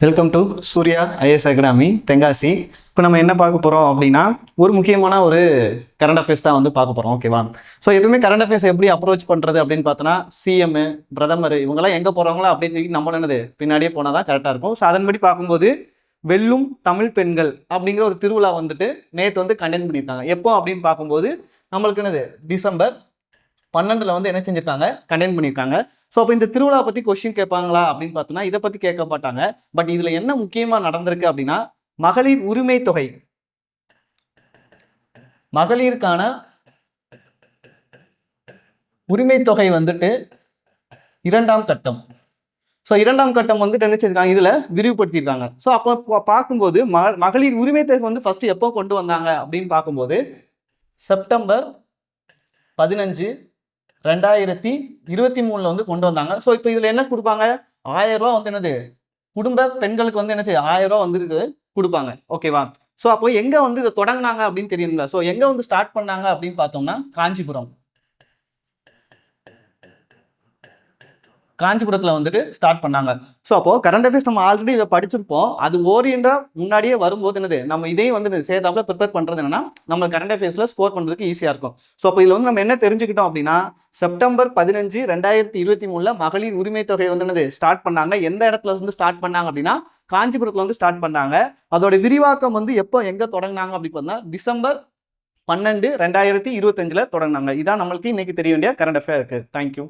Welcome to Surya IAS academy Tenkasi. இப்போ நம்ம என்ன பார்க்க போகிறோம் அப்படின்னா, ஒரு முக்கியமான ஒரு கரண்ட் அஃபேர்ஸ் தான் வந்து பார்க்க போகிறோம். ஓகேவா? ஸோ எப்பவுமே கரண்ட் அஃபேர்ஸ் எப்படி அப்ரோச் பண்ணுறது அப்படின்னு பார்த்தோன்னா, சிஎம், பிரதமர் இவங்கெல்லாம் எங்கே போகிறாங்களோ அப்படின்னு சொல்லி நம்ம என்னது பின்னாடியே போனால் தான் கரெக்டாக இருக்கும். ஸோ அதன்படி பார்க்கும்போது வெல்லும் தமிழ் பெண்கள் அப்படிங்கிற ஒரு திருவிழா வந்துட்டு நேற்று வந்து கண்டெக்ட் பண்ணியிருக்காங்க. எப்போ அப்படின்னு பார்க்கும்போது நம்மளுக்கு என்னது டிசம்பர் 12 வந்து என்ன செஞ்சுருக்காங்க, கண்டெக்ட் பண்ணியிருக்காங்க. ஸோ அப்போ இந்த திருவிழா பற்றி கொஸ்டின் கேட்பாங்களா அப்படின்னு பார்த்தோன்னா இதை பற்றி கேட்க மாட்டாங்க. பட் இதில் என்ன முக்கியமாக நடந்திருக்கு அப்படின்னா, மகளிர் உரிமை தொகை, மகளிருக்கான உரிமை தொகை வந்துட்டு இரண்டாம் கட்டம். ஸோ இரண்டாம் கட்டம் வந்துட்டு என்ன செஞ்சிருக்காங்க, இதில் விரிவுபடுத்தியிருக்காங்க. ஸோ அப்போ பார்க்கும்போது மகளிர் உரிமை தொகை வந்து ஃபஸ்ட்டு எப்போ கொண்டு வந்தாங்க அப்படின்னு பார்க்கும்போது செப்டம்பர் 15, 2023 வந்து கொண்டு வந்தாங்க. ஸோ இப்போ இதில் என்ன கொடுப்பாங்க, 1000 ரூபா வந்து என்னது குடும்ப பெண்களுக்கு வந்து என்ன செய்ய 1000 ரூபா வந்து கொடுப்பாங்க. ஓகேவா? ஸோ அப்போ எங்கே வந்து இதை தொடங்கினாங்க அப்படின்னு தெரியுங்களா? ஸோ எங்கே வந்து ஸ்டார்ட் பண்ணாங்க அப்படின்னு பார்த்தோம்னா காஞ்சிபுரத்தில் வந்துட்டு ஸ்டார்ட் பண்ணாங்க. ஸோ அப்போது கரண்ட் அஃபேர்ஸ் நம்ம ஆல்ரெடி இதை படிச்சிருப்போம். அது ஓரியண்டாக முன்னாடியே வரும்போது என்னது நம்ம இதையும் வந்து சேர்த்தாப்புல ப்ரிப்பேர் பண்ணுறது என்னன்னா, நம்ம கரண்ட் அஃபேர்ஸில் ஸ்கோர் பண்ணுறதுக்கு ஈஸியாக இருக்கும். ஸோ அப்போ இதில் வந்து நம்ம என்ன தெரிஞ்சுக்கிட்டோம் அப்படின்னா, செப்டம்பர் 15, 2023 மகளிர் உரிமை தொகை வந்து என்னது ஸ்டார்ட் பண்ணாங்க. எந்த இடத்துல வந்து ஸ்டார்ட் பண்ணாங்க அப்படின்னா, காஞ்சிபுரத்தில் வந்து ஸ்டார்ட் பண்ணாங்க. அதோட விரிவாக்கம் வந்து எப்போ எங்கே தொடங்கினாங்க அப்படின்னு பார்த்தா டிசம்பர் 12, 2025 தொடங்கினாங்க. இதான் நம்மளுக்கு இன்னைக்கு தெரிய வேண்டிய கரண்ட் அஃபேர் இருக்குது. தேங்க்யூ.